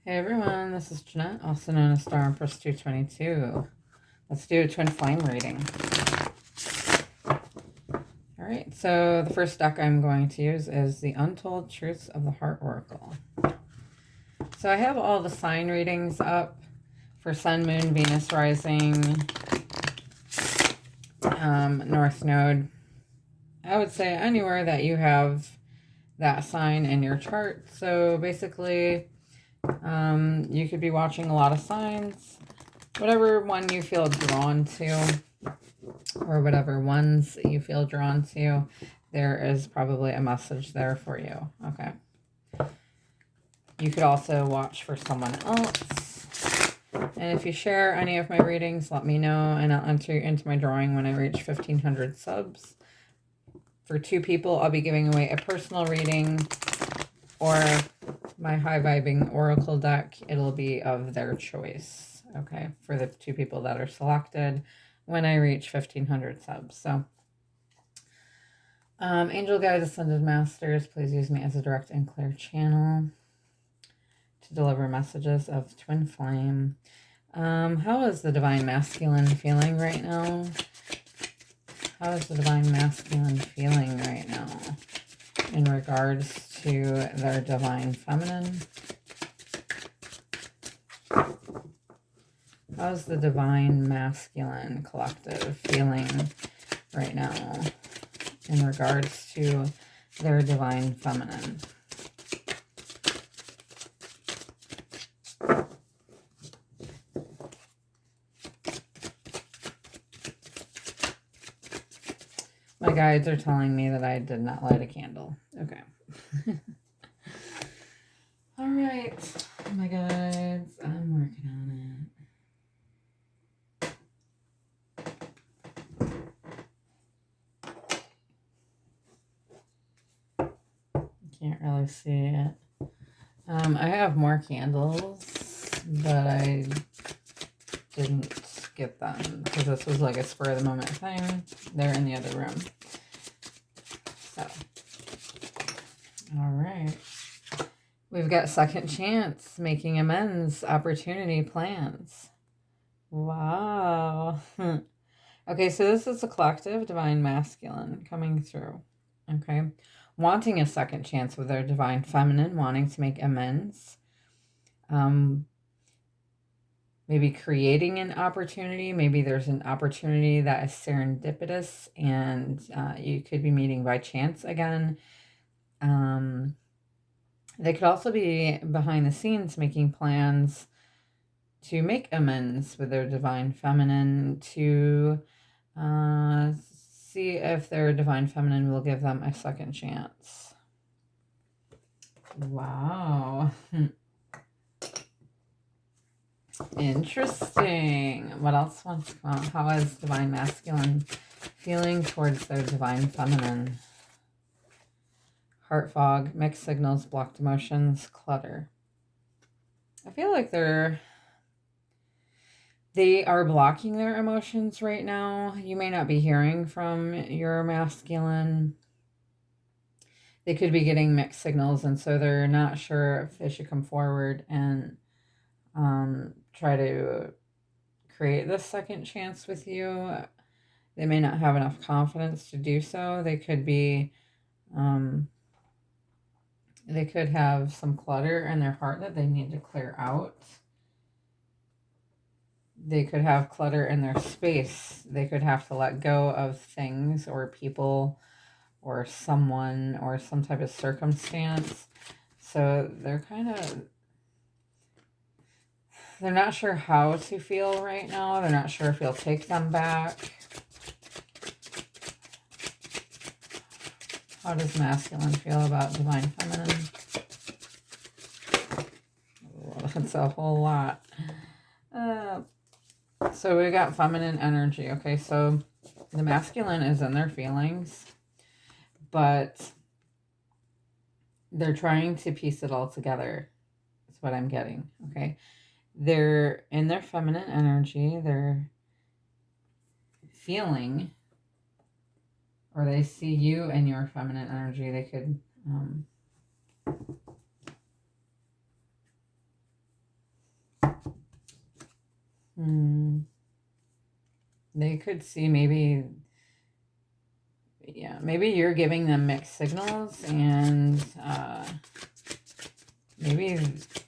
Hey everyone, this is Jeanette, also known as Star Empess 222. Let's do a twin flame reading. Alright, so the first deck I'm going to use is the Untold Truths of the Heart Oracle. So I have all the sign readings up for Sun, Moon, Venus, Rising, North Node. I would say anywhere that you have that sign in your chart. So basically, you could be watching a lot of signs, whatever one you feel drawn to, or whatever ones you feel drawn to, there is probably a message there for you. Okay. You could also watch for someone else. And if you share any of my readings, let me know, and I'll enter you into my drawing when I reach 1,500 subs. For 2 people, I'll be giving away a personal reading, or my high-vibing oracle deck. It'll be of their choice, okay, for the 2 people that are selected when I reach 1,500 subs. So, angel guides, ascended masters, please use me as a direct and clear channel to deliver messages of twin flame. How is the divine masculine feeling right now? How is the divine masculine feeling right now in regards to their divine feminine? How's the divine masculine collective feeling right now in regards to their divine feminine? My guides are telling me that I did not light a candle. Okay. All right, my guides, I'm working on it. Can't really see it. I have more candles, but I didn't get them because this was like a spur of the moment thing. They're in the other room. So, all right. We've got second chance, making amends, opportunity, plans. Wow. Okay, so this is a collective divine masculine coming through. Okay. Wanting a second chance with their divine feminine, wanting to make amends. Maybe creating an opportunity. Maybe there's an opportunity that is serendipitous and you could be meeting by chance again. They could also be behind the scenes making plans to make amends with their divine feminine, to see if their divine feminine will give them a second chance. Wow. Interesting. What else wants to come out? How is divine masculine feeling towards their divine feminine? Heart fog, mixed signals, blocked emotions, clutter. I feel like they are blocking their emotions right now. You may not be hearing from your masculine. They could be getting mixed signals, and so they're not sure if they should come forward and try to create this second chance with you. They may not have enough confidence to do so. They could be, they could have some clutter in their heart that they need to clear out. They could have clutter in their space. They could have to let go of things or people or someone or some type of circumstance. So they're not sure how to feel right now. They're not sure if you'll take them back. How does masculine feel about divine feminine? Oh, that's a whole lot. So we got feminine energy. Okay, so the masculine is in their feelings, but they're trying to piece it all together. That's what I'm getting. Okay, they're in their feminine energy. They're feeling, or they see you in your feminine energy. They could They could see maybe, yeah, maybe you're giving them mixed signals, and maybe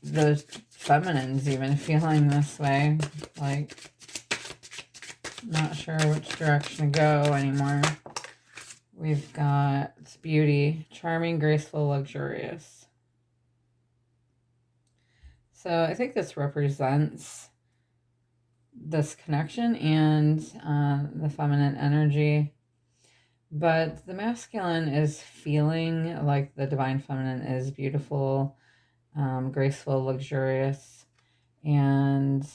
the feminine's even feeling this way, like not sure which direction to go anymore. We've got beauty, charming, graceful, luxurious. So I think this represents this connection and the feminine energy. But the masculine is feeling like the divine feminine is beautiful, graceful, luxurious, and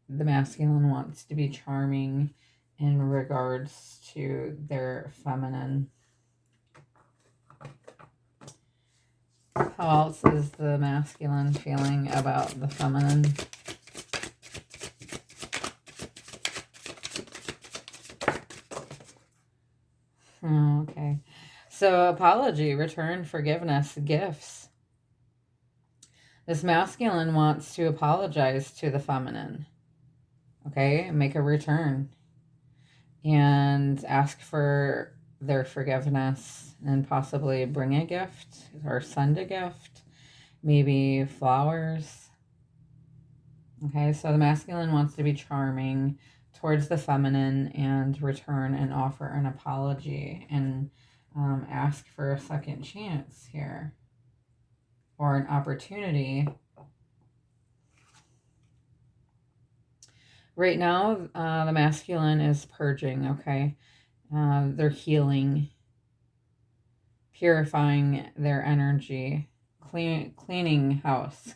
the masculine wants to be charming in regards to their feminine. How else is the masculine feeling about the feminine? Okay. So apology, return, forgiveness, gifts. This masculine wants to apologize to the feminine. Okay, make a return and ask for their forgiveness and possibly bring a gift or send a gift, maybe flowers. Okay, so the masculine wants to be charming towards the feminine and return and offer an apology and ask for a second chance here or an opportunity. Right now, the masculine is purging, okay? They're healing, purifying their energy, cleaning house,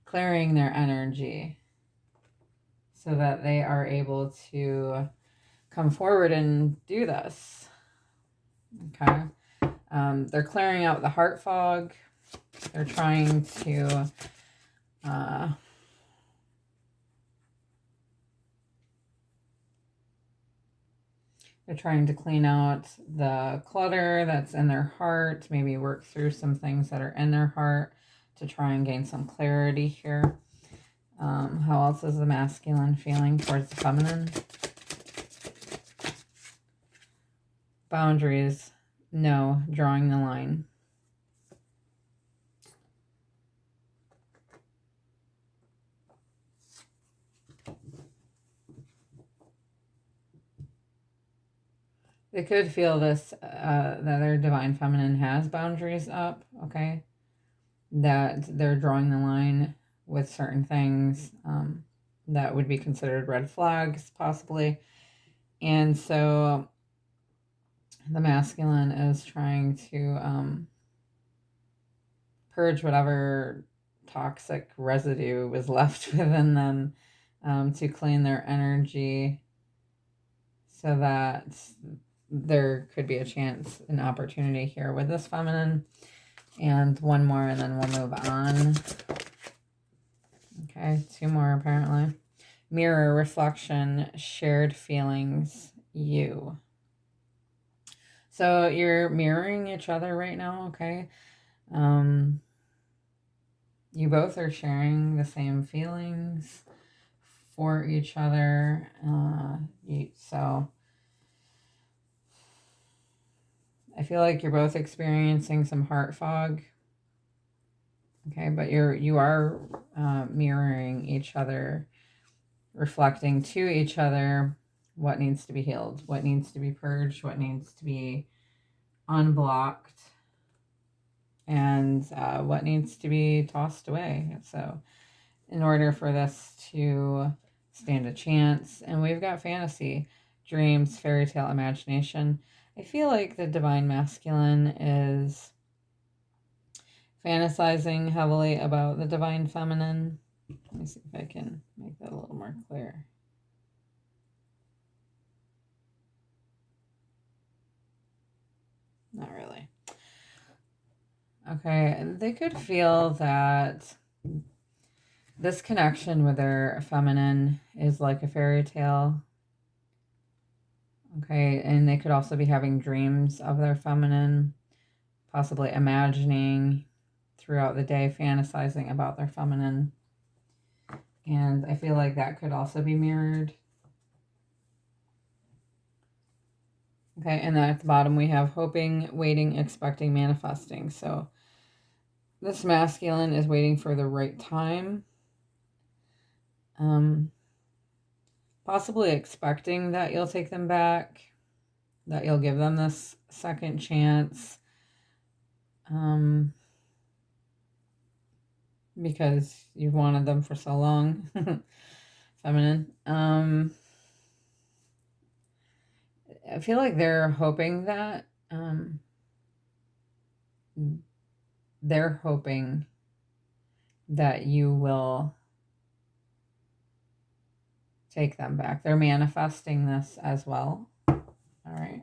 clearing their energy so that they are able to come forward and do this, okay? They're clearing out the heart fog. They're trying to clean out the clutter that's in their heart, maybe work through some things that are in their heart to try and gain some clarity here. How else is the masculine feeling towards the feminine? Boundaries, no, drawing the line. They could feel this, that their divine feminine has boundaries up, okay? That they're drawing the line with certain things that would be considered red flags, possibly. And so the masculine is trying to purge whatever toxic residue was left within them, to clean their energy so that there could be a chance, an opportunity here with this feminine. And one more, and then we'll move on. Okay, two more apparently. Mirror, reflection, shared feelings, you. So you're mirroring each other right now, okay? You both are sharing the same feelings for each other. So I feel like you're both experiencing some heart fog. Okay, but you are mirroring each other, reflecting to each other what needs to be healed, what needs to be purged, what needs to be unblocked, and what needs to be tossed away. So in order for this to stand a chance, and we've got fantasy, dreams, fairy tale, imagination. I feel like the divine masculine is fantasizing heavily about the divine feminine. Let me see if I can make that a little more clear. Not really. Okay, they could feel that this connection with their feminine is like a fairy tale. Okay, and they could also be having dreams of their feminine, possibly imagining throughout the day, fantasizing about their feminine. And I feel like that could also be mirrored. Okay, and then at the bottom we have hoping, waiting, expecting, manifesting. So this masculine is waiting for the right time. Possibly expecting that you'll take them back, that you'll give them this second chance. Because you've wanted them for so long. Feminine. I feel like they're hoping that you will take them back. They're manifesting this as well. All right.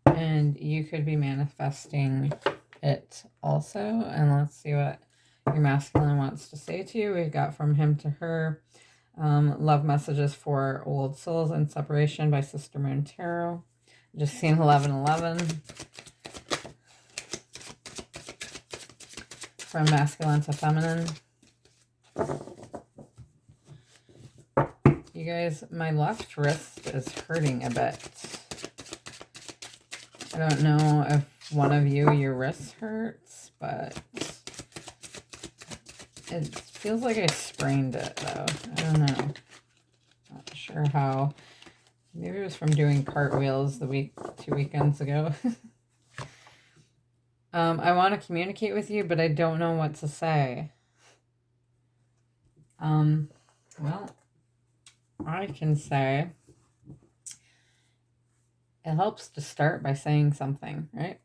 And you could be manifesting it also. And let's see what your masculine wants to say to you. We've got from him to her. Love messages for old souls and separation by Sister Moon Tarot. Just seen 1111. From masculine to feminine. You guys, my left wrist is hurting a bit. I don't know if one of you, your wrist hurts, but it feels like I sprained it, though. I don't know. Not sure how. Maybe it was from doing cartwheels 2 weekends ago. I want to communicate with you, but I don't know what to say. Well, I can say it helps to start by saying something, right?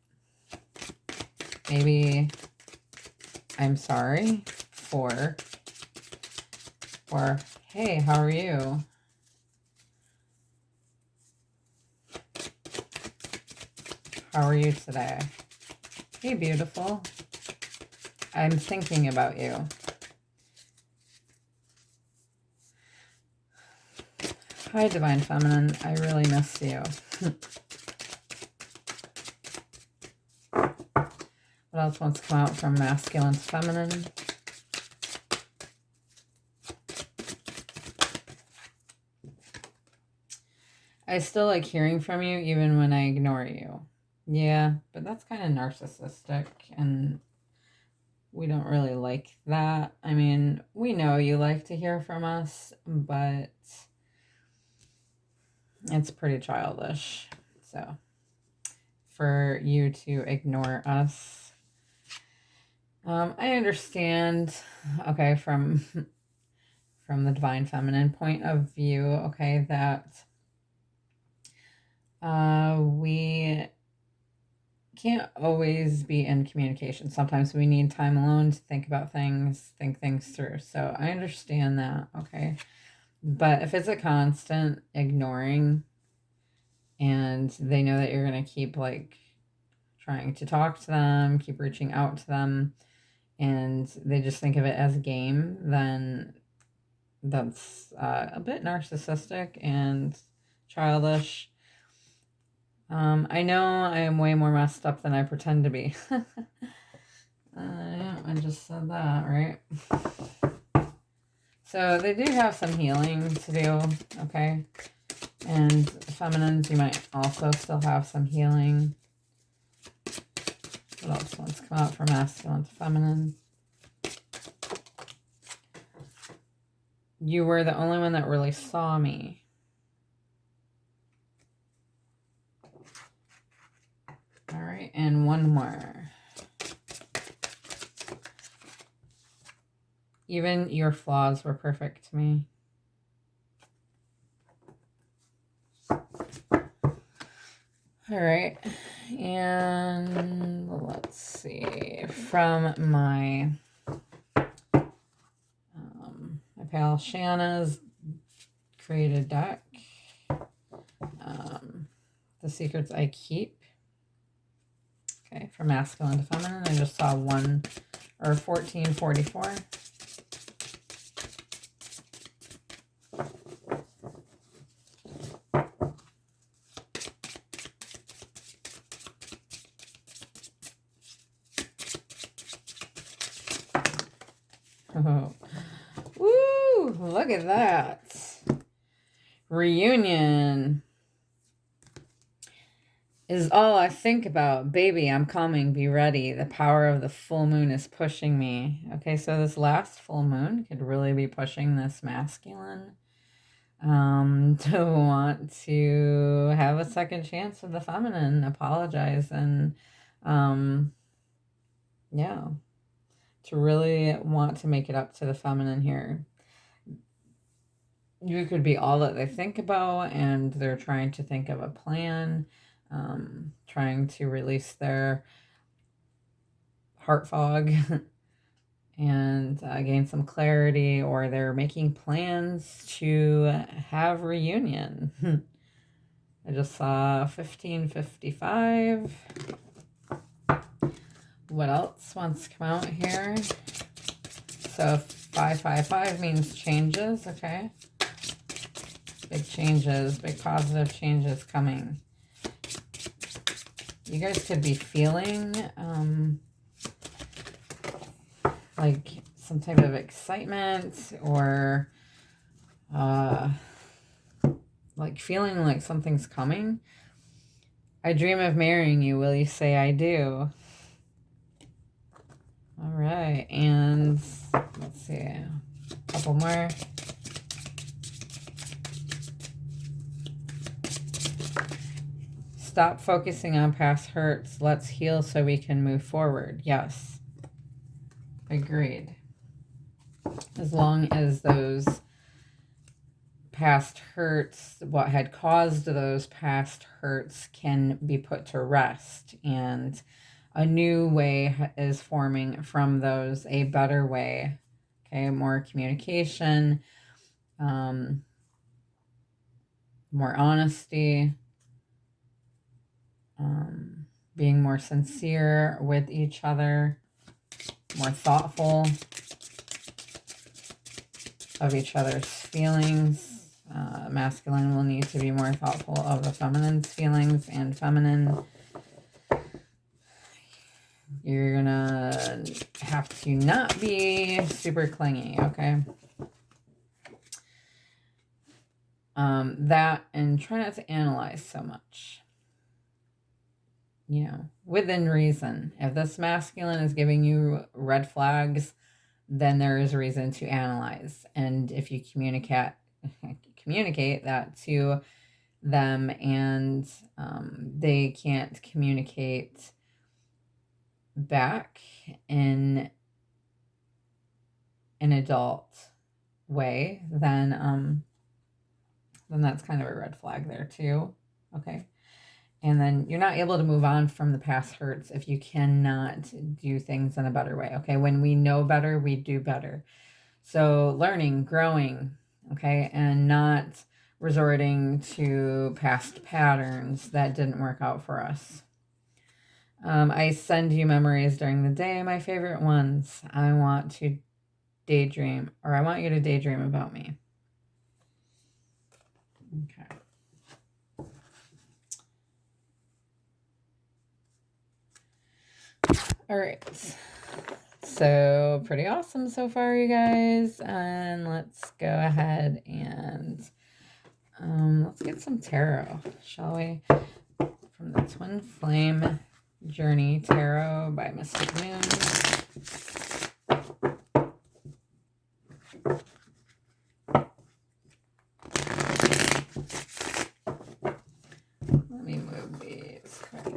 Maybe I'm sorry for, or hey, how are you? How are you today? Hey, beautiful. I'm thinking about you. Hi, Divine Feminine. I really miss you. What else wants to come out from masculine to feminine? I still like hearing from you even when I ignore you. Yeah, but that's kind of narcissistic, and we don't really like that. I mean, we know you like to hear from us, but it's pretty childish. So, for you to ignore us, I understand. Okay, from the Divine Feminine point of view, okay, that we can't always be in communication. Sometimes we need time alone to think about things, think things through. So I understand that, okay? But if it's a constant ignoring and they know that you're going to keep like trying to talk to them, keep reaching out to them, and they just think of it as a game, then that's a bit narcissistic and childish. I know I am way more messed up than I pretend to be. Yeah, I just said that, right? So they do have some healing to do, okay? And feminines, you might also still have some healing. What else wants to come out from masculine to feminine? You were the only one that really saw me. All right, and one more. Even your flaws were perfect to me. All right, and let's see. From my pal Shannah's created deck, The Secrets I Keep. Okay, from masculine to feminine, I just saw 1444. Woo! Look at that. Reunion is all I think about. Baby, I'm coming. Be ready. The power of the full moon is pushing me. Okay, so this last full moon could really be pushing this masculine to want to have a second chance of the feminine, apologize, and yeah, to really want to make it up to the feminine here. You could be all that they think about, and they're trying to think of a plan, trying to release their heart fog and gain some clarity, or they're making plans to have reunion. I just saw 1555. What else wants to come out here? So 555 means changes, okay? Big changes, big positive changes coming. You guys could be feeling like some type of excitement, or like feeling like something's coming. I dream of marrying you. Will you say I do? All right, and let's see, a couple more. Stop focusing on past hurts. Let's heal so we can move forward. Yes. Agreed. As long as those past hurts, what had caused those past hurts, can be put to rest, and a new way is forming from those, a better way. Okay, more communication, more honesty, being more sincere with each other, more thoughtful of each other's feelings. Masculine will need to be more thoughtful of the feminine's feelings, and feminine, you're gonna have to not be super clingy, okay? That, and try not to analyze so much. You know, within reason. If this masculine is giving you red flags, then there is reason to analyze. And if you communicate that to them, and they can't communicate back in an adult way, then that's kind of a red flag there too. Okay. And then you're not able to move on from the past hurts if you cannot do things in a better way. Okay. When we know better, we do better. So learning, growing, okay, and not resorting to past patterns that didn't work out for us. I send you memories during the day, my favorite ones. I want to daydream, or I want you to daydream about me. Okay. All right. So pretty awesome so far, you guys. And let's go ahead and let's get some tarot, shall we? From the Twin Flame Journey Tarot by Mystic Moon. Let me move these quick.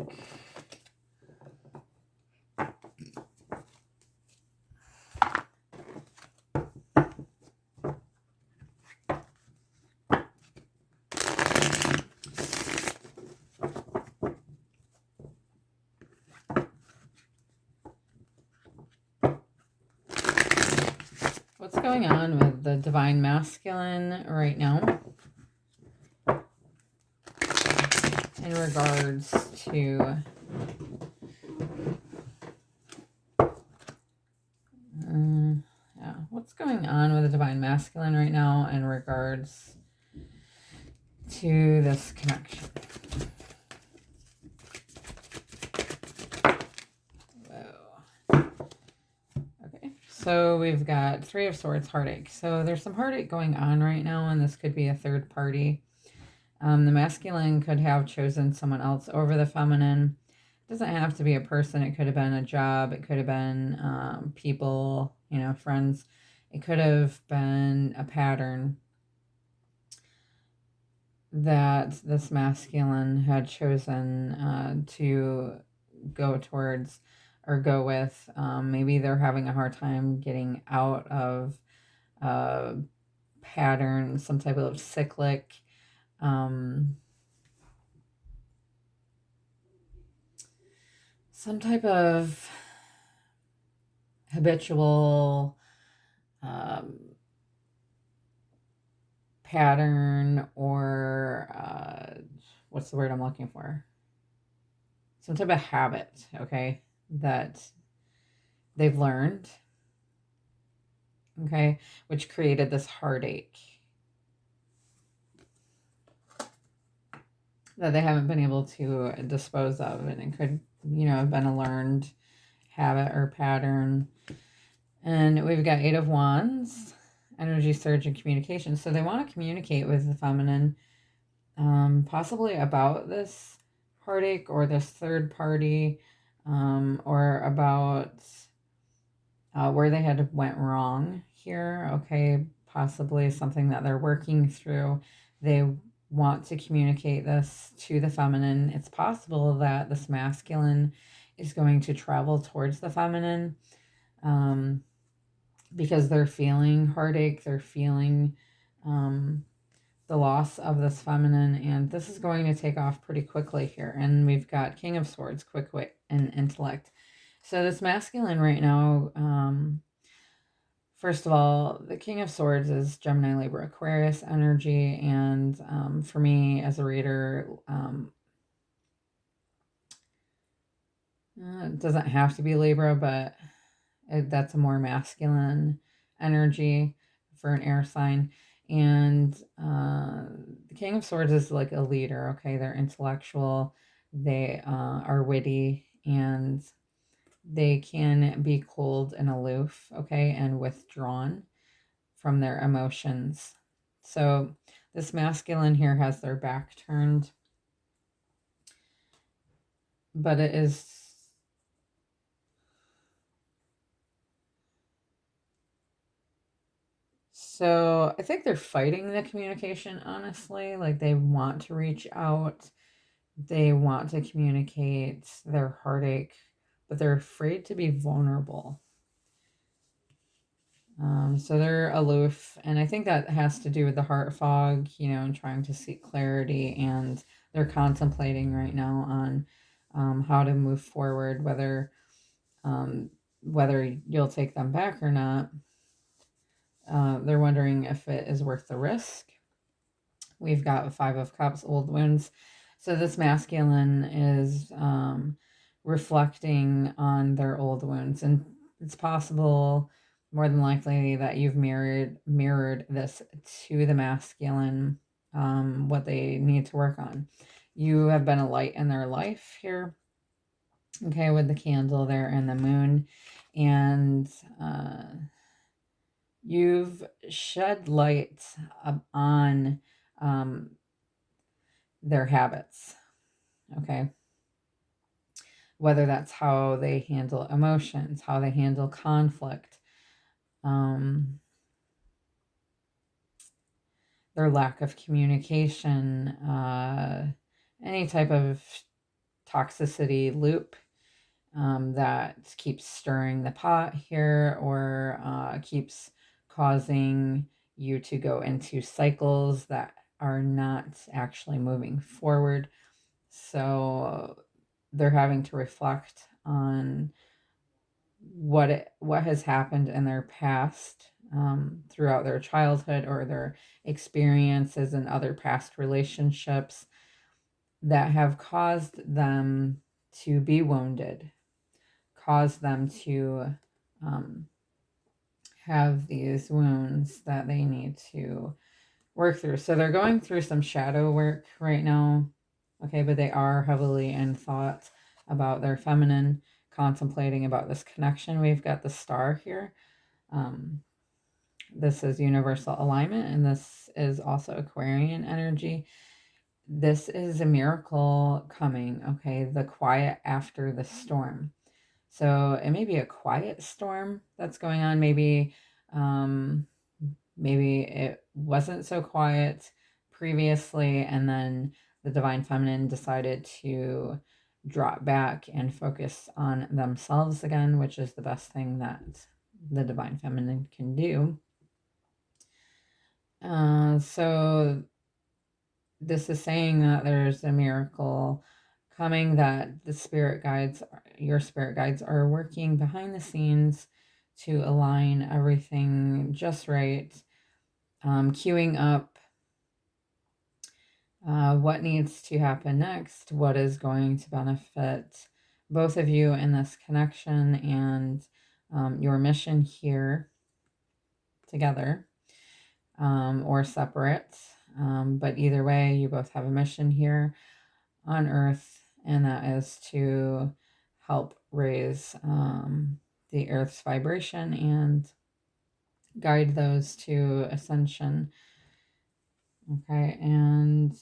What's going on with the Divine Masculine right now in regards to what's going on with the Divine Masculine right now in regards to this connection? So we've got Three of Swords, heartache. So there's some heartache going on right now, and this could be a third party. The masculine could have chosen someone else over the feminine. It doesn't have to be a person. It could have been a job. It could have been people, friends. It could have been a pattern that this masculine had chosen to go towards or go with. Maybe they're having a hard time getting out of a pattern, some type of cyclic. Some type of habitual pattern, or what's the word I'm looking for? Some type of habit, okay, that they've learned, okay, which created this heartache that they haven't been able to dispose of. And it could, have been a learned habit or pattern. And we've got Eight of Wands, energy surge and communication. So they want to communicate with the feminine, possibly about this heartache or this third party, or about where they had went wrong here. Okay, possibly something that they're working through. They want to communicate this to the feminine. It's possible that this masculine is going to travel towards the feminine, because they're feeling heartache, they're feeling the loss of this feminine, and this is going to take off pretty quickly here. And we've got King of Swords, quick wit and intellect. So this masculine right now, first of all, the King of Swords is Gemini, Libra, Aquarius energy, and for me as a reader, it doesn't have to be Libra, but that's a more masculine energy for an air sign. And the King of Swords is like a leader, okay? They're intellectual, they are witty, and they can be cold and aloof, okay, and withdrawn from their emotions. So this masculine here has their back turned, but it is so I think they're fighting the communication, honestly. Like they want to reach out, they want to communicate their heartache, but they're afraid to be vulnerable. So they're aloof, and I think that has to do with the heart fog, and trying to seek clarity, and they're contemplating right now on how to move forward, whether you'll take them back or not. They're wondering if it is worth the risk. We've got Five of Cups, old wounds. So this masculine is reflecting on their old wounds, and it's possible, more than likely, that you've mirrored this to the masculine, what they need to work on. You have been a light in their life here, okay, with the candle there and the moon, and you've shed light on their habits, okay? Whether that's how they handle emotions, how they handle conflict, their lack of communication, any type of toxicity loop that keeps stirring the pot here, or keeps causing you to go into cycles that are not actually moving forward. So they're having to reflect on what has happened in their past, throughout their childhood, or their experiences in other past relationships that have caused them to be wounded, caused them to have these wounds that they need to work through. So they're going through some shadow work right now, okay, but they are heavily in thought about their feminine, contemplating about this connection. We've got the Star here. This is universal alignment, and this is also Aquarian energy. This is a miracle coming, okay? The quiet after the storm. So it may be a quiet storm that's going on. Maybe it wasn't so quiet previously, and then the Divine Feminine decided to drop back and focus on themselves again, which is the best thing that the Divine Feminine can do. So this is saying that there's a miracle coming, that your spirit guides are working behind the scenes to align everything just right, queuing up what needs to happen next, what is going to benefit both of you in this connection and your mission here together, or separate. But either way, you both have a mission here on Earth, and that is to help raise the Earth's vibration and guide those to ascension. Okay, and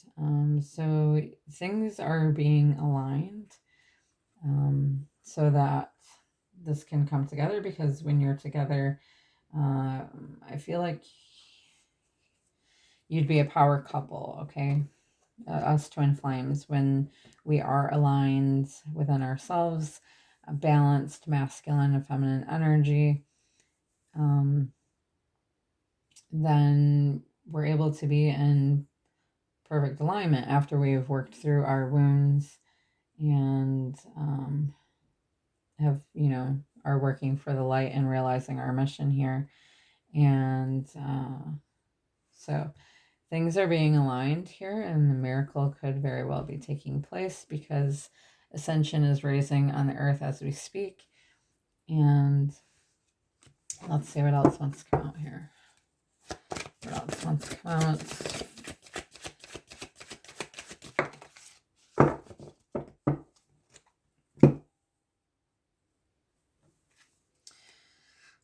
so things are being aligned so that this can come together, because when you're together, I feel like you'd be a power couple, okay? Us twin flames, when we are aligned within ourselves, a balanced masculine and feminine energy, then we're able to be in perfect alignment after we've worked through our wounds and are working for the light and realizing our mission here. And so things are being aligned here, and the miracle could very well be taking place, because ascension is raising on the earth as we speak. And let's see what else wants to come out here. What else wants to come out?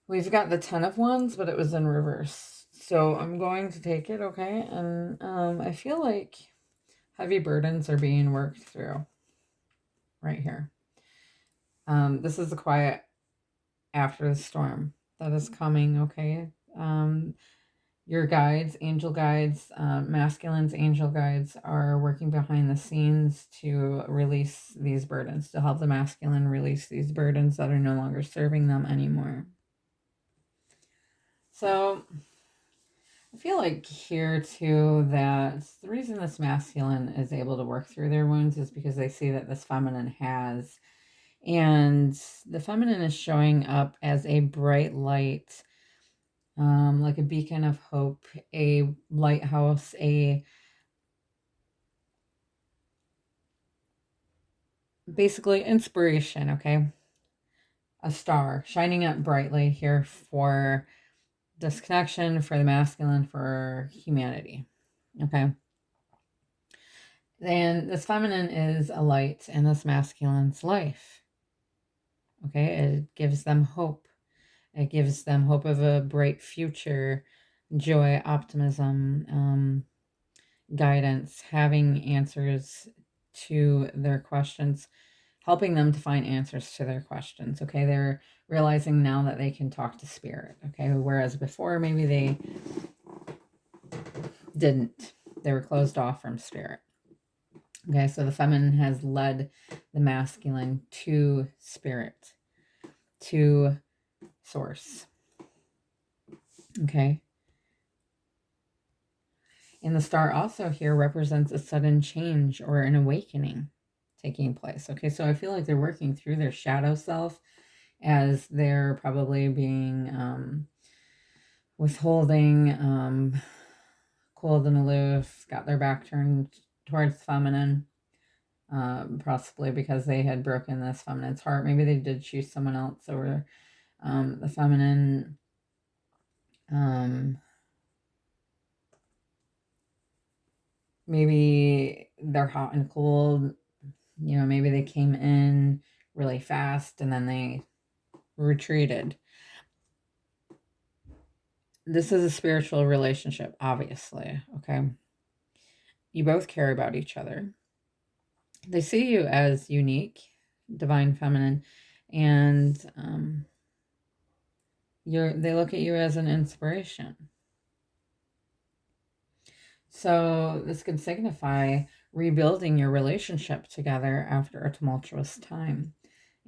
We've got the 10 of Wands, but it was in reverse. So I'm going to take it, okay? And I feel like heavy burdens are being worked through right here. This is the quiet after the storm that is coming, okay? Your guides, angel guides, masculine's angel guides are working behind the scenes to release these burdens, to help the masculine release these burdens that are no longer serving them anymore. So I feel like here too that the reason this masculine is able to work through their wounds is because they see that this feminine has. And the feminine is showing up as a bright light, like a beacon of hope, a lighthouse, basically inspiration, okay? A star shining up brightly here for this connection, for the masculine, for humanity, okay? And this feminine is a light in this masculine's life, okay? It gives them hope. It gives them hope of a bright future, joy, optimism, guidance, having answers to their questions, helping them to find answers to their questions, okay? They're realizing now that they can talk to spirit, okay? Whereas before, maybe they didn't. They were closed off from spirit. Okay, so the feminine has led the masculine to spirit, to source. Okay. And the star also here represents a sudden change or an awakening taking place. Okay, so I feel like they're working through their shadow self, as they're probably being withholding, cold and aloof, got their back turned towards feminine, possibly because they had broken this feminine's heart. Maybe they did choose someone else over the feminine. Maybe they're hot and cold. You know, maybe they came in really fast and then they retreated. This is a spiritual relationship, obviously, okay? You both care about each other. They see you as unique, divine feminine, and they look at you as an inspiration. So this could signify rebuilding your relationship together after a tumultuous time.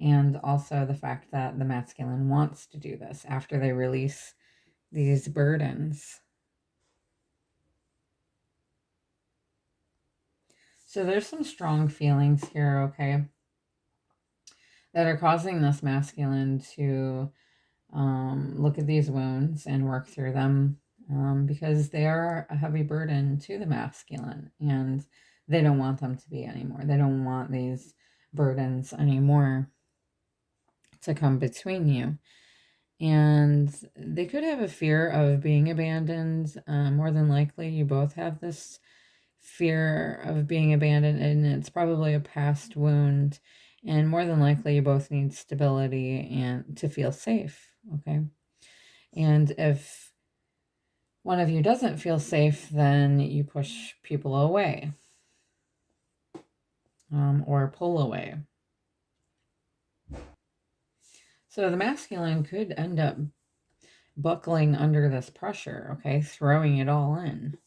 And also the fact that the masculine wants to do this after they release these burdens. So there's some strong feelings here, okay, that are causing this masculine to look at these wounds and work through them, because they are a heavy burden to the masculine, and they don't want them to be anymore. They don't want these burdens anymore to come between you. And they could have a fear of being abandoned. More than likely, you both have this fear of being abandoned, and it's probably a past wound. And more than likely, you both need stability and to feel safe. Okay. And if one of you doesn't feel safe, then you push people away, or pull away. So the masculine could end up buckling under this pressure, okay, throwing it all in,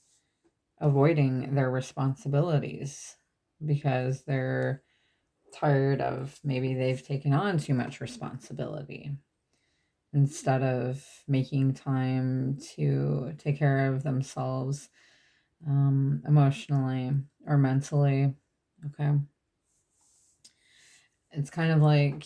avoiding their responsibilities because they're tired of, maybe they've taken on too much responsibility instead of making time to take care of themselves, emotionally or mentally. Okay. It's kind of like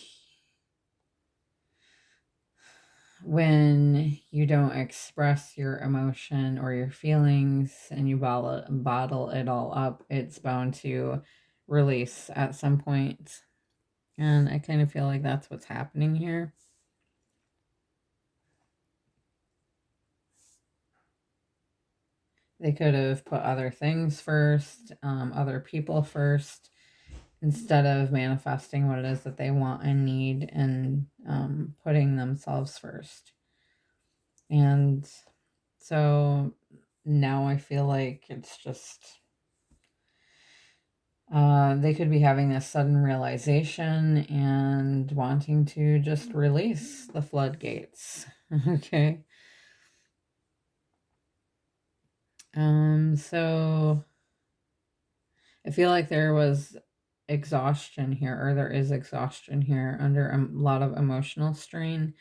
when you don't express your emotion or your feelings and you bottle it all up, it's bound to release at some point. And I kind of feel like that's what's happening here. They could have put other things first, other people first, instead of manifesting what it is that they want and need, and putting themselves first. And so now I feel like it's just, they could be having this sudden realization and wanting to just release the floodgates. Okay. So I feel like there was exhaustion here, or there is exhaustion here under a lot of emotional strain.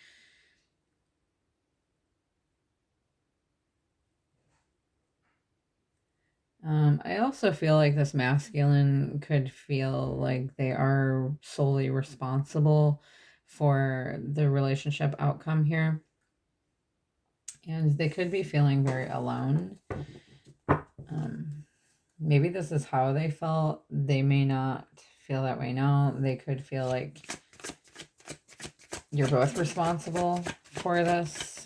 I also feel like this masculine could feel like they are solely responsible for the relationship outcome here. And they could be feeling very alone. Maybe this is how they felt. They may not feel that way now. They could feel like you're both responsible for this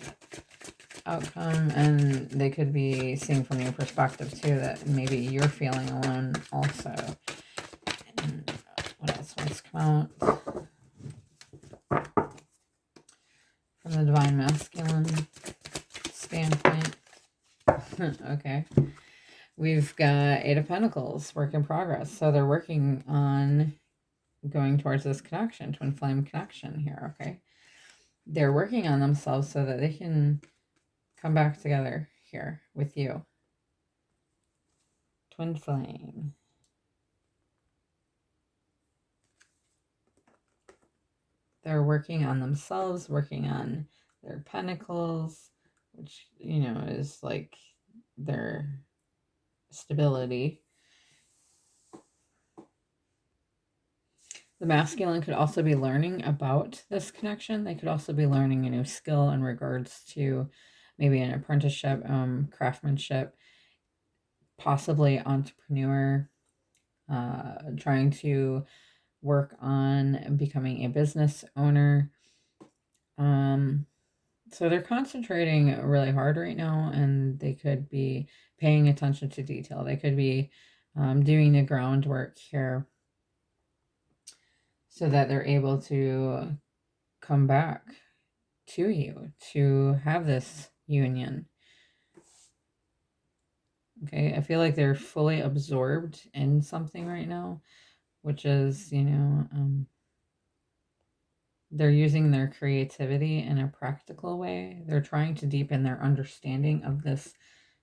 outcome, and they could be seeing from your perspective too that maybe you're feeling alone also. And what else wants to come out from the divine masculine standpoint? Okay, we've got Eight of Pentacles, work in progress. So they're working on going towards this connection, twin flame connection here. Okay, they're working on themselves so that they can come back together here with you. Twin flame. They're working on themselves, working on their pentacles, which, you know, is like their stability. The masculine could also be learning about this connection. They could also be learning a new skill in regards to maybe an apprenticeship, craftsmanship, possibly entrepreneur, trying to work on becoming a business owner. So they're concentrating really hard right now, and they could be paying attention to detail. They could be doing the groundwork here so that they're able to come back to you to have this union. Okay, I feel like they're fully absorbed in something right now, which is, they're using their creativity in a practical way. They're trying to deepen their understanding of this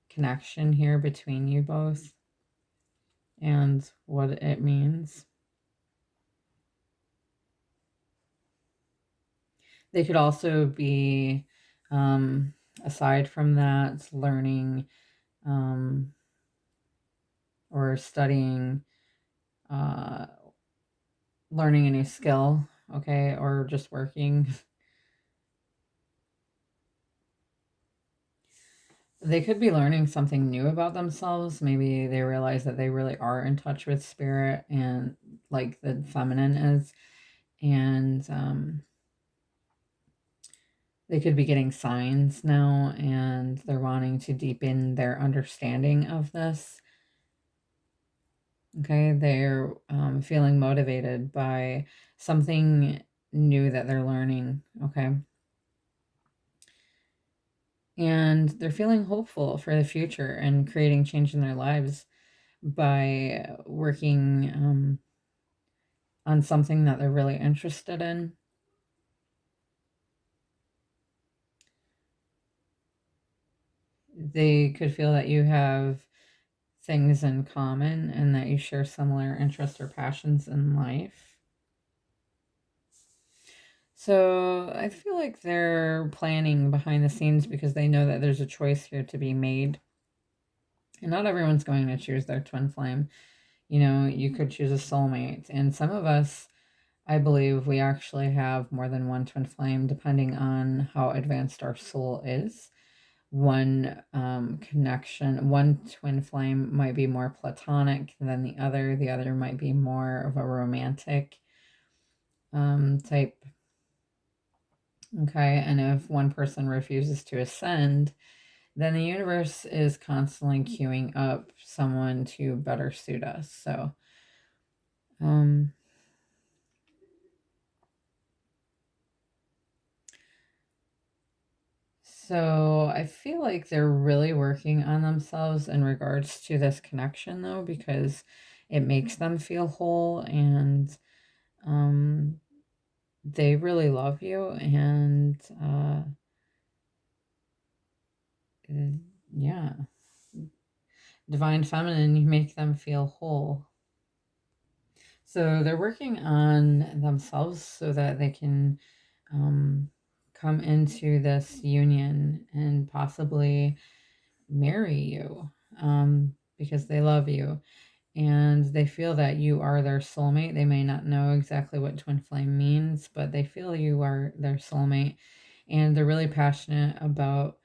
connection here between you both and what it means. They could also be, aside from that, learning or studying, uh, learning a new skill, okay, or just working. They could be learning something new about themselves. Maybe they realize that they really are in touch with spirit and like the feminine is. And they could be getting signs now and they're wanting to deepen their understanding of this. Okay, they're feeling motivated by something new that they're learning. Okay. And they're feeling hopeful for the future and creating change in their lives by working on something that they're really interested in. They could feel that you have things in common and that you share similar interests or passions in life. So I feel like they're planning behind the scenes because they know that there's a choice here to be made. And not everyone's going to choose their twin flame. You could choose a soulmate. And some of us, I believe we actually have more than one twin flame, depending on how advanced our soul is. One connection, one twin flame might be more platonic than the other. The other might be more of a romantic type. Okay, and if one person refuses to ascend, then the universe is constantly queuing up someone to better suit us. Um, so I feel like they're really working on themselves in regards to this connection, though, because it makes them feel whole and um, they really love you. And yeah, divine feminine, you make them feel whole. So they're working on themselves so that they can come into this union and possibly marry you because they love you and they feel that you are their soulmate. They may not know exactly what twin flame means, but they feel you are their soulmate and they're really passionate about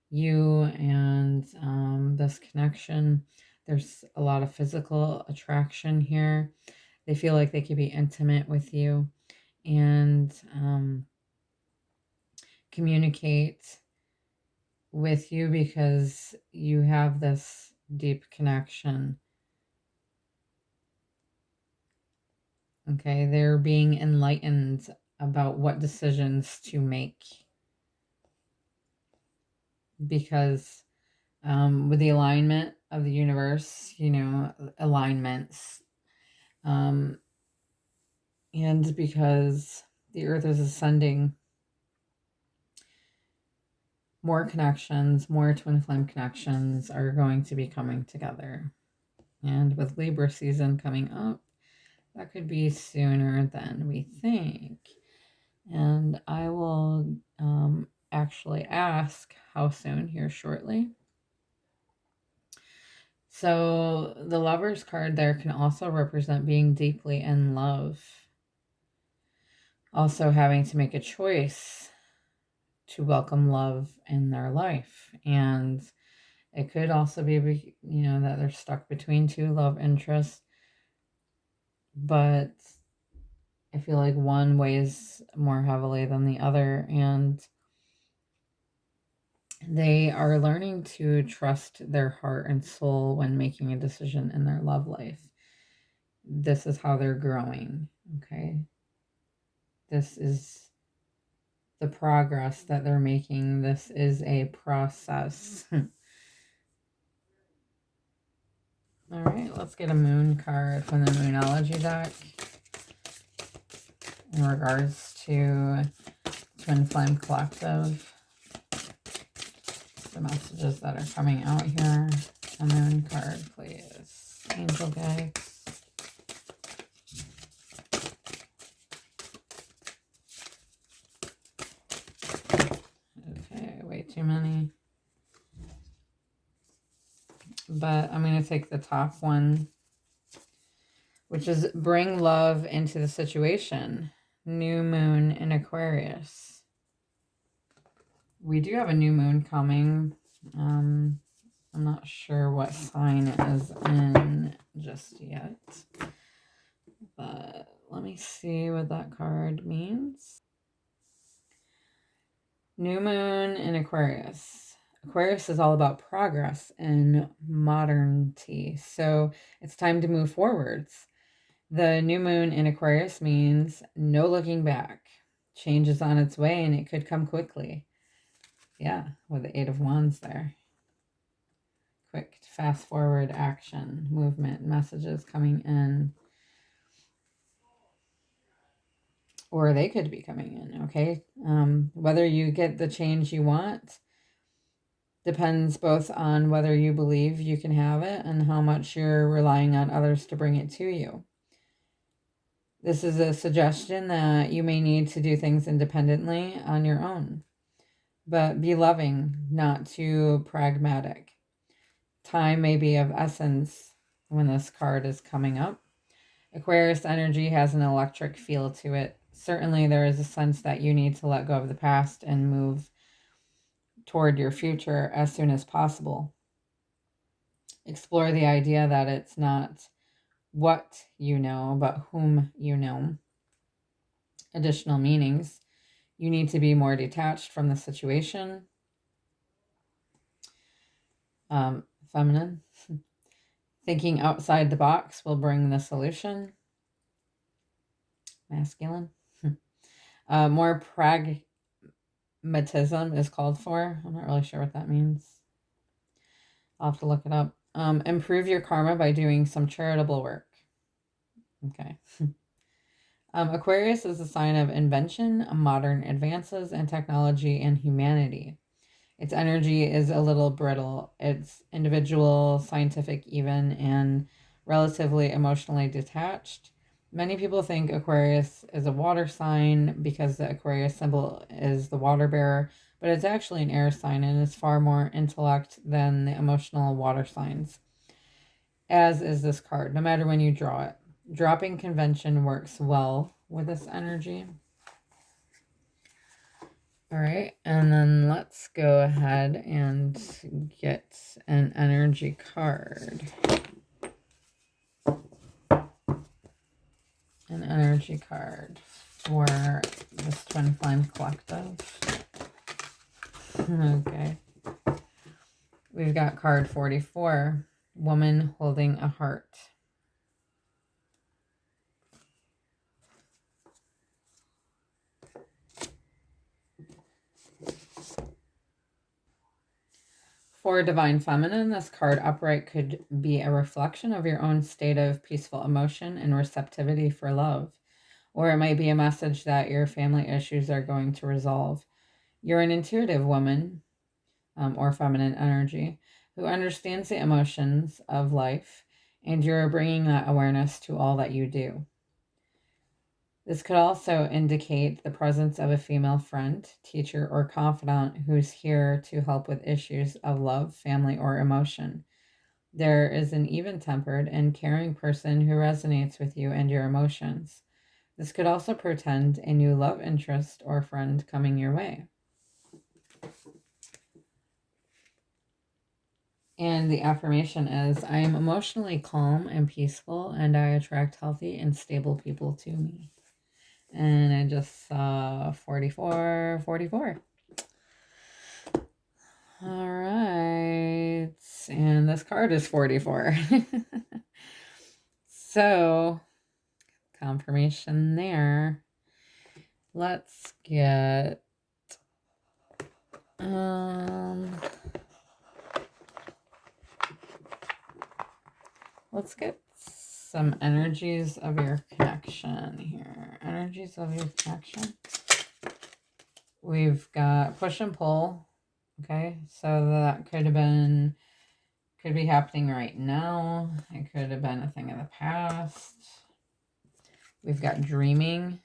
you and this connection. There's a lot of physical attraction here. They feel like they could be intimate with you and communicate with you because you have this deep connection. Okay, they're being enlightened about what decisions to make because with the alignment of the universe, alignments, um, and because the earth is ascending, more connections, more twin flame connections are going to be coming together. And with Libra season coming up, that could be sooner than we think. And I will actually ask how soon here shortly. So the Lover's card there can also represent being deeply in love. Also having to make a choice to welcome love in their life. And it could also be, that they're stuck between two love interests. But I feel like one weighs more heavily than the other. And they are learning to trust their heart and soul when making a decision in their love life. This is how they're growing. Okay. This is the progress that they're making. This is a process. All right, let's get a moon card from the Moonology deck in regards to Twin Flame Collective. The messages that are coming out here. A moon card, please. Angel guides. Okay, way too many. But I'm going to take the top one, which is bring love into the situation. New moon in Aquarius. We do have a new moon coming. I'm not sure what sign it is in just yet. But let me see what that card means. New moon in Aquarius. Aquarius is all about progress and modernity. So it's time to move forwards. The new moon in Aquarius means no looking back. Change is on its way and it could come quickly. Yeah, with the 8 of Wands there. Quick, fast forward action, movement, messages coming in. Or they could be coming in, okay? Whether you get the change you want depends both on whether you believe you can have it and how much you're relying on others to bring it to you. This is a suggestion that you may need to do things independently on your own. But be loving, not too pragmatic. Time may be of essence when this card is coming up. Aquarius energy has an electric feel to it. Certainly there is a sense that you need to let go of the past and move toward your future as soon as possible. Explore the idea that it's not what you know, but whom you know. Additional meanings. You need to be more detached from the situation. Feminine. Thinking outside the box will bring the solution. Masculine. More pragmatism is called for. I'm not really sure what that means. I'll have to look it up. Improve your karma by doing some charitable work. Okay. Aquarius is a sign of invention, modern advances in technology, and humanity. Its energy is a little brittle. It's individual, scientific even, and relatively emotionally detached. Many people think Aquarius is a water sign because the Aquarius symbol is the water bearer, but it's actually an air sign and is far more intellect than the emotional water signs, as is this card, no matter when you draw it. Dropping convention works well with this energy. All right, and then let's go ahead and get an energy card. An energy card for this Twin Flame Collective. Okay. We've got card 44, Woman Holding a Heart. For Divine Feminine, this card upright could be a reflection of your own state of peaceful emotion and receptivity for love. Or it might be a message that your family issues are going to resolve. You're an intuitive woman, or feminine energy, who understands the emotions of life, and you're bringing that awareness to all that you do. This could also indicate the presence of a female friend, teacher, or confidant who's here to help with issues of love, family, or emotion. There is an even-tempered and caring person who resonates with you and your emotions. This could also portend a new love interest or friend coming your way. And the affirmation is, I am emotionally calm and peaceful, and I attract healthy and stable people to me. And I just saw 44. All right. And this card is 44. So, confirmation there. Let's get let's get some energies of your connection here. Energies of your connection. We've got push and pull. Okay, so that could be happening right now. It could have been a thing of the past. We've got dreaming.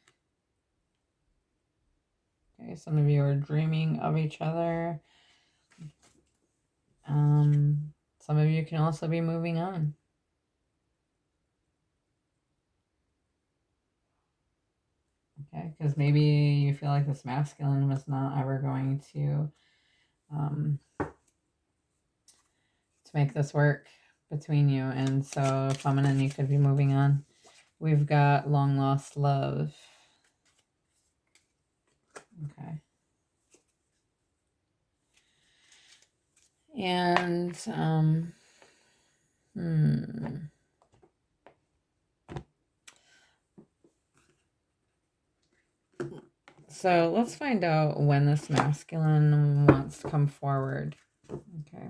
Okay, some of you are dreaming of each other. Some of you can also be moving on. Okay, because maybe you feel like this masculine was not ever going to make this work between you, and so feminine, you could be moving on. We've got long lost love. Okay. And so let's find out when this masculine wants to come forward. Okay.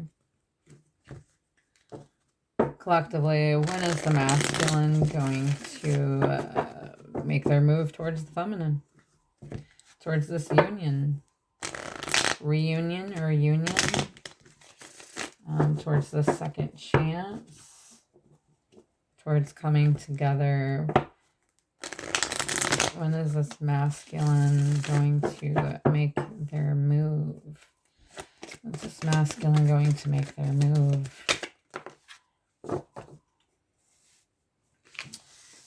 Collectively, when is the masculine going to make their move towards the feminine? Towards this union. Reunion or union. Towards the second chance. Towards coming together. When is this masculine going to make their move? When's this masculine going to make their move?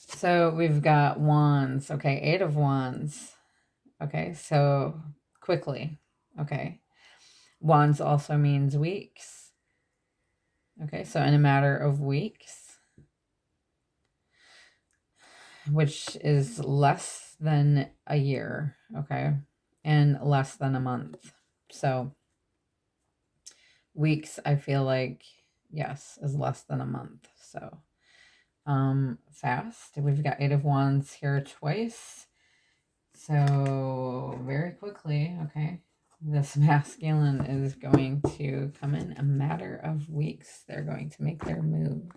So we've got wands. Okay, 8 of wands. Okay, so quickly. Okay. Wands also means weeks. Okay, so in a matter of weeks, which is less than a year. Okay, and less than a month. So weeks, I feel like, yes, is less than a month. So fast. We've got 8 of wands here twice. So very quickly, okay, this masculine is going to come in a matter of weeks. They're going to make their move.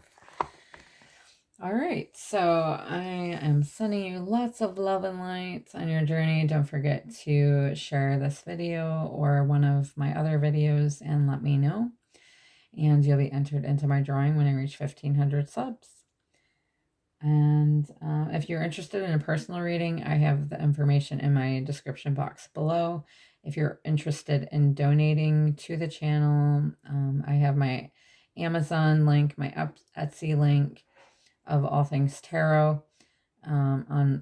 All right, so I am sending you lots of love and light on your journey. Don't forget to share this video or one of my other videos and let me know. And you'll be entered into my drawing when I reach 1,500 subs. And if you're interested in a personal reading, I have the information in my description box below. If you're interested in donating to the channel, I have my Amazon link, my Etsy link of all things tarot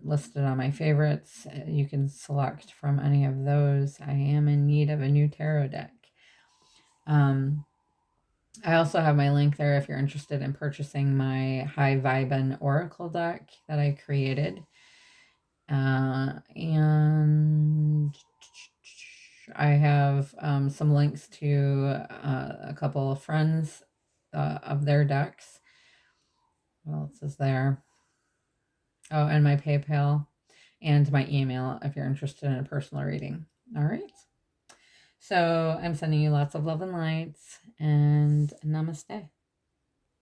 listed on my favorites. You can select from any of those. I am in need of a new tarot deck. I also have my link there if you're interested in purchasing my High Vibin Oracle deck that I created. And I have some links to a couple of friends of their decks. What else is there? Oh, and my PayPal and my email if you're interested in a personal reading. All right. So I'm sending you lots of love and lights, and namaste.